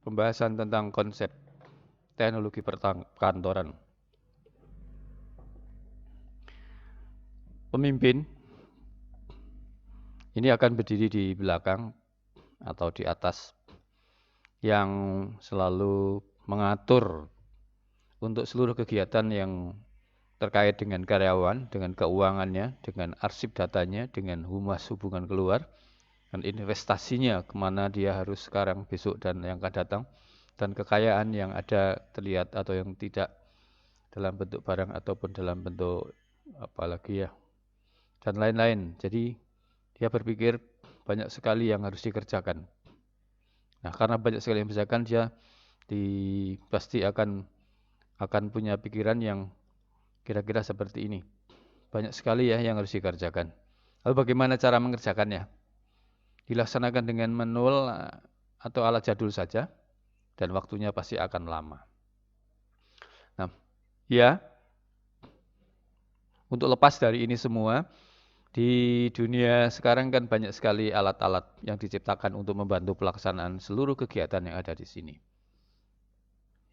pembahasan tentang konsep teknologi perkantoran. Pemimpin ini akan berdiri di belakang atau di atas yang selalu mengatur untuk seluruh kegiatan yang terkait dengan karyawan, dengan keuangannya, dengan arsip datanya, dengan humas hubungan keluar, dan investasinya kemana dia harus sekarang, besok, dan yang akan datang, dan kekayaan yang ada terlihat atau yang tidak dalam bentuk barang ataupun dalam bentuk apalagi ya, dan lain-lain. Jadi dia berpikir banyak sekali yang harus dikerjakan. Nah, karena banyak sekali yang dikerjakan, dia pasti akan punya pikiran yang kira-kira seperti ini. Banyak sekali ya yang harus dikerjakan. Lalu bagaimana cara mengerjakannya? Dilaksanakan dengan manual atau alat jadul saja, dan waktunya pasti akan lama. Nah, ya, untuk lepas dari ini semua, di dunia sekarang kan banyak sekali alat-alat yang diciptakan untuk membantu pelaksanaan seluruh kegiatan yang ada di sini.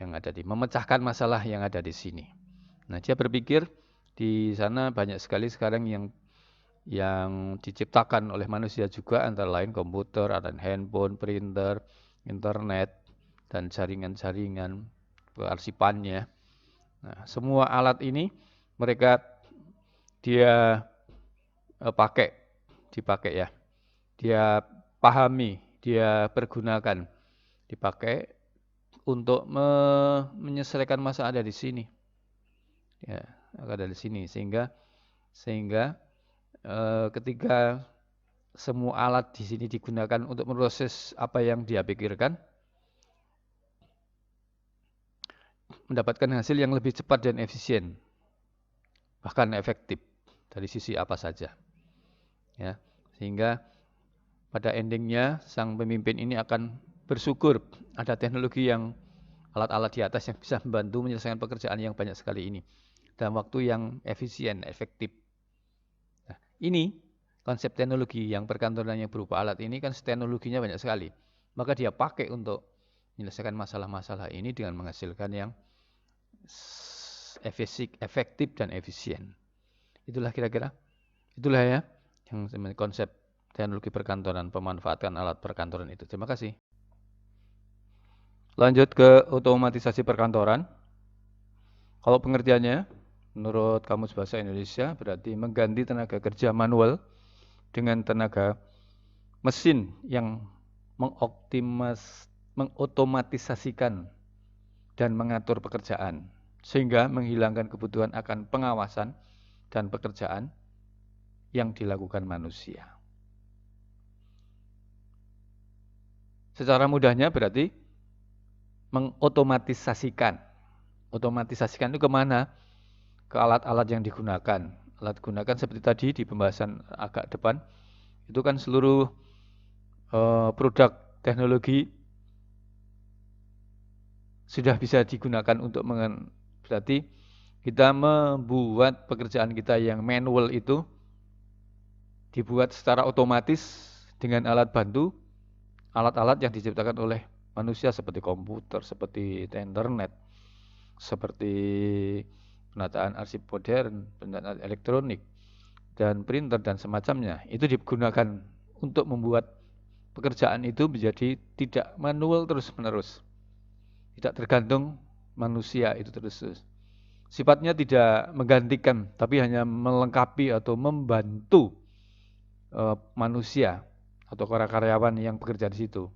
Memecahkan masalah yang ada di sini. Nah, dia berpikir di sana banyak sekali sekarang yang diciptakan oleh manusia juga, antara lain komputer, ada handphone, printer, internet, dan jaringan-jaringan kearsipannya. Nah, semua alat ini dia dipakai ya. Dia pahami, dia pergunakan, dipakai untuk menyelesaikan masalah ada di sini. Ya, ada di sini sehingga ketika semua alat di sini digunakan untuk memproses apa yang dia pikirkan, mendapatkan hasil yang lebih cepat dan efisien, bahkan efektif dari sisi apa saja. Ya, sehingga pada endingnya sang pemimpin ini akan bersyukur ada teknologi yang alat-alat di atas yang bisa membantu menyelesaikan pekerjaan yang banyak sekali ini dalam waktu yang efisien, efektif. Nah, ini konsep teknologi yang perkantoran yang berupa alat ini kan teknologinya banyak sekali. Maka dia pakai untuk menyelesaikan masalah-masalah ini dengan menghasilkan yang efektif dan efisien. Itulah kira-kira. Itulah ya yang konsep teknologi perkantoran, pemanfaatan alat perkantoran itu. Terima kasih. Lanjut ke otomatisasi perkantoran. Kalau pengertiannya, menurut Kamus Bahasa Indonesia, berarti mengganti tenaga kerja manual dengan tenaga mesin yang mengotomatisasikan dan mengatur pekerjaan, sehingga menghilangkan kebutuhan akan pengawasan dan pekerjaan yang dilakukan manusia. Secara mudahnya berarti mengotomatisasikan. Otomatisasikan itu kemana? Ke alat-alat yang digunakan. Alat digunakan seperti tadi di pembahasan agak depan, itu kan seluruh produk teknologi sudah bisa digunakan untuk berarti kita membuat pekerjaan kita yang manual itu dibuat secara otomatis dengan alat bantu, alat-alat yang diciptakan oleh manusia seperti komputer, seperti internet, seperti penataan arsip modern, penataan elektronik, dan printer dan semacamnya. Itu digunakan untuk membuat pekerjaan itu menjadi tidak manual terus-menerus. Tidak tergantung manusia itu terus. Sifatnya tidak menggantikan, tapi hanya melengkapi atau membantu manusia atau karyawan yang bekerja di situ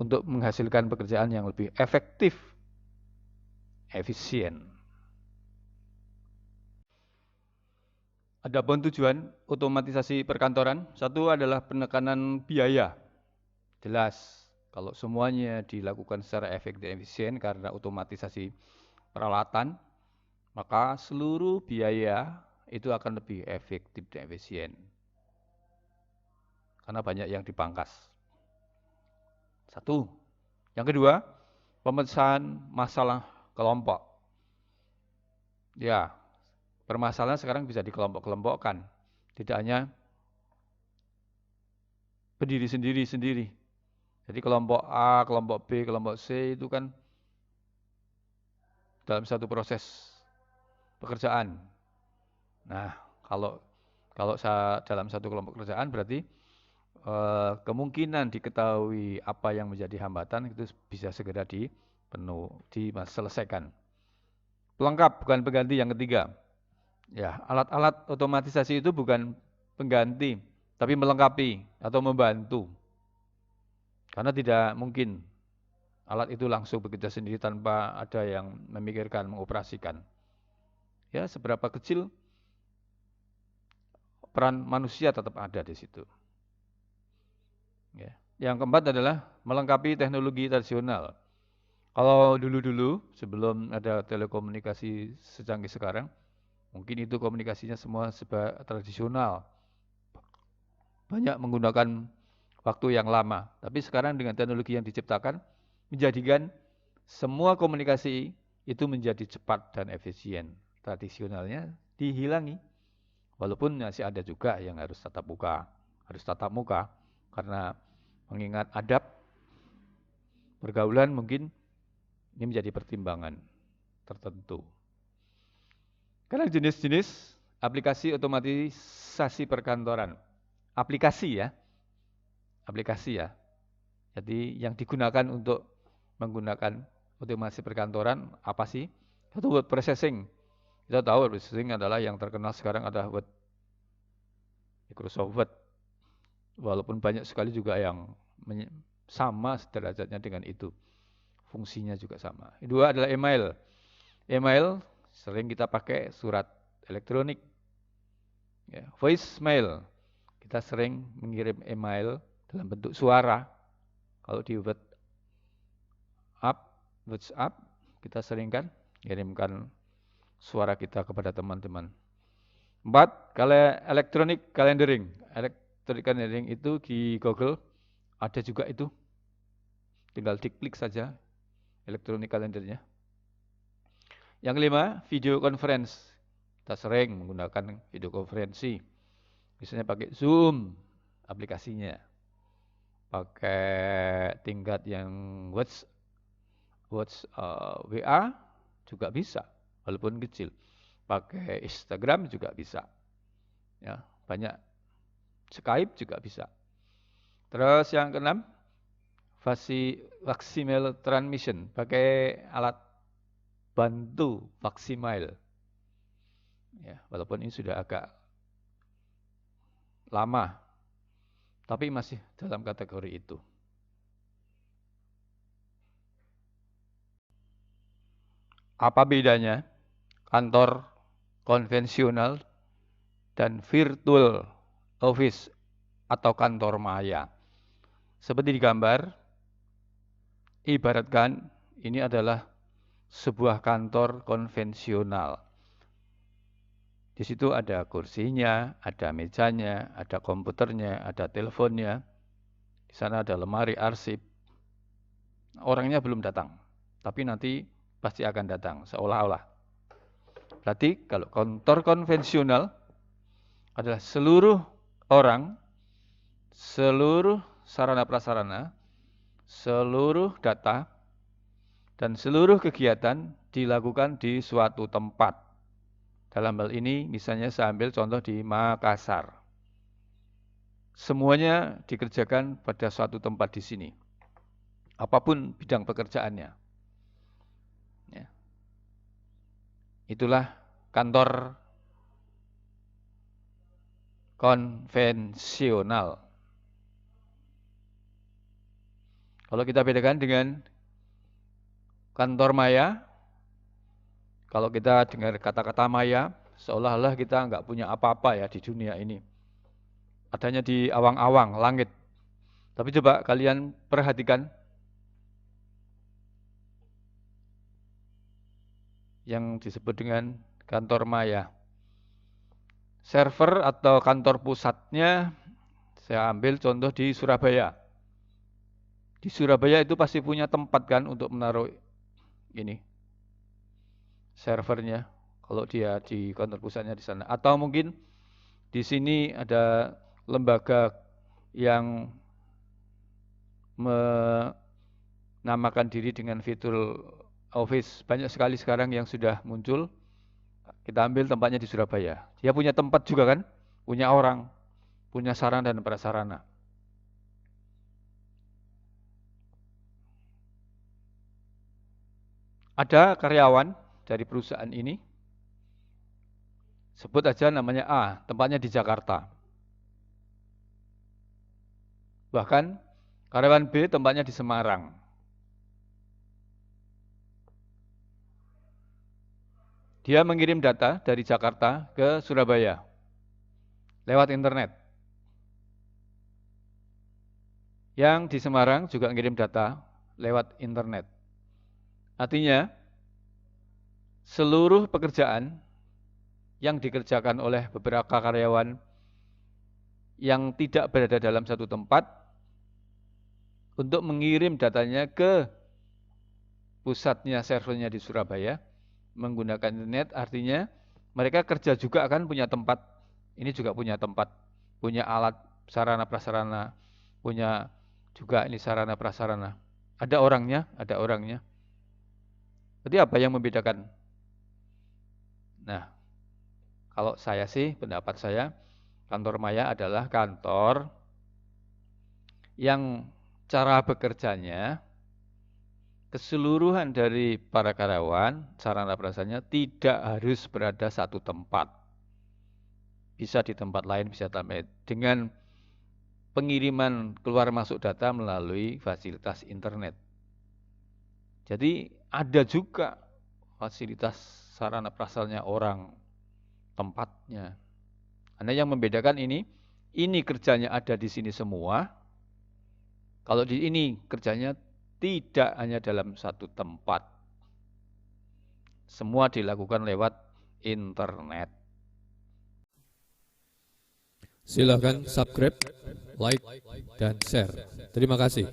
untuk menghasilkan pekerjaan yang lebih efektif, efisien. Adapun tujuan otomatisasi perkantoran, satu adalah penekanan biaya. Jelas, kalau semuanya dilakukan secara efektif dan efisien karena otomatisasi peralatan, maka seluruh biaya itu akan lebih efektif dan efisien. Karena banyak yang dipangkas. Satu. Yang kedua, pemecahan masalah kelompok. Ya, permasalahan sekarang bisa dikelompok-kelompokkan. Tidak hanya berdiri sendiri-sendiri. Jadi kelompok A, kelompok B, kelompok C itu kan dalam satu proses pekerjaan. Nah, kalau dalam satu kelompok pekerjaan berarti kemungkinan diketahui apa yang menjadi hambatan itu bisa segera diselesaikan. Pelengkap bukan pengganti yang ketiga. Ya, alat-alat otomatisasi itu bukan pengganti, tapi melengkapi atau membantu. Karena tidak mungkin alat itu langsung bekerja sendiri tanpa ada yang memikirkan, mengoperasikan. Ya, seberapa kecil peran manusia tetap ada di situ. Ya. Yang keempat adalah melengkapi teknologi tradisional. Kalau dulu-dulu sebelum ada telekomunikasi secanggih sekarang, mungkin itu komunikasinya semua tradisional. Banyak menggunakan waktu yang lama. Tapi sekarang dengan teknologi yang diciptakan, menjadikan semua komunikasi itu menjadi cepat dan efisien. Tradisionalnya dihilangi. Walaupun masih ada juga yang harus tatap muka. Karena mengingat adab, pergaulan mungkin ini menjadi pertimbangan tertentu. Karena jenis-jenis aplikasi otomatisasi perkantoran. Aplikasi ya. Jadi yang digunakan untuk menggunakan otomasi perkantoran apa sih? Satu word processing. Kita tahu word processing adalah yang terkenal sekarang adalah Microsoft Word. Walaupun banyak sekali juga yang sama derajatnya dengan itu. Fungsinya juga sama. Kedua adalah email. Email sering kita pakai surat elektronik. Ya, voicemail. Kita sering mengirim email dalam bentuk suara. Kalau di WhatsApp, kita sering kan kirimkan suara kita kepada teman-teman. 4, kalau electronic calendaring. Electronic calendaring itu di Google ada juga itu. Tinggal diklik saja electronic calendarnya. Yang kelima, video conference. Kita sering menggunakan video konferensi. Misalnya pakai Zoom aplikasinya. Pakai tingkat yang WA juga bisa, walaupun kecil. Pakai Instagram juga bisa. Ya, banyak. Skype juga bisa. Terus yang keenam, Facsimile transmission, pakai alat bantu Facsimile. Ya, walaupun ini sudah agak lama, tapi masih dalam kategori itu. Apa bedanya kantor konvensional dan virtual office atau kantor maya? Seperti di gambar, ibaratkan ini adalah sebuah kantor konvensional. Di situ ada kursinya, ada mejanya, ada komputernya, ada teleponnya. Di sana ada lemari arsip. Orangnya belum datang, tapi nanti pasti akan datang, seolah-olah. Berarti kalau kantor konvensional adalah seluruh orang, seluruh sarana prasarana, seluruh data, dan seluruh kegiatan dilakukan di suatu tempat. Dalam hal ini, misalnya saya ambil contoh di Makassar. Semuanya dikerjakan pada suatu tempat di sini. Apapun bidang pekerjaannya. Ya. Itulah kantor konvensional. Kalau kita bedakan dengan kantor maya, kalau kita dengar kata-kata maya, seolah-olah kita nggak punya apa-apa ya di dunia ini. Adanya di awang-awang, langit. Tapi coba kalian perhatikan yang disebut dengan kantor maya. Server atau kantor pusatnya, saya ambil contoh di Surabaya. Di Surabaya itu pasti punya tempat kan untuk menaruh ini servernya. Kalau dia di kantor pusatnya di sana. Atau mungkin di sini ada lembaga yang menamakan diri dengan Virtual Office. Banyak sekali sekarang yang sudah muncul. Kita ambil tempatnya di Surabaya. Dia punya tempat juga kan? Punya orang, punya sarana dan prasarana. Ada karyawan dari perusahaan ini, sebut aja namanya A, tempatnya di Jakarta. Bahkan karyawan B tempatnya di Semarang. Dia mengirim data dari Jakarta ke Surabaya lewat internet. Yang di Semarang juga mengirim data lewat internet. Artinya, seluruh pekerjaan yang dikerjakan oleh beberapa karyawan yang tidak berada dalam satu tempat untuk mengirim datanya ke pusatnya, servernya di Surabaya menggunakan internet, artinya mereka kerja juga kan punya tempat, ini juga punya tempat, punya alat, sarana prasarana, punya juga ini sarana prasarana. Ada orangnya, ada orangnya. Jadi apa yang membedakan? Nah, kalau saya sih, pendapat saya, kantor Maya adalah kantor yang cara bekerjanya, keseluruhan dari para karyawan, sarana prasarana tidak harus berada satu tempat. Bisa di tempat lain, bisa dengan pengiriman keluar masuk data melalui fasilitas internet. Jadi ada juga fasilitas sarana prasarana orang, tempatnya. Karena yang membedakan ini kerjanya ada di sini semua. Kalau di ini kerjanya tidak hanya dalam satu tempat. Semua dilakukan lewat internet. Silakan subscribe, like, dan share. Terima kasih.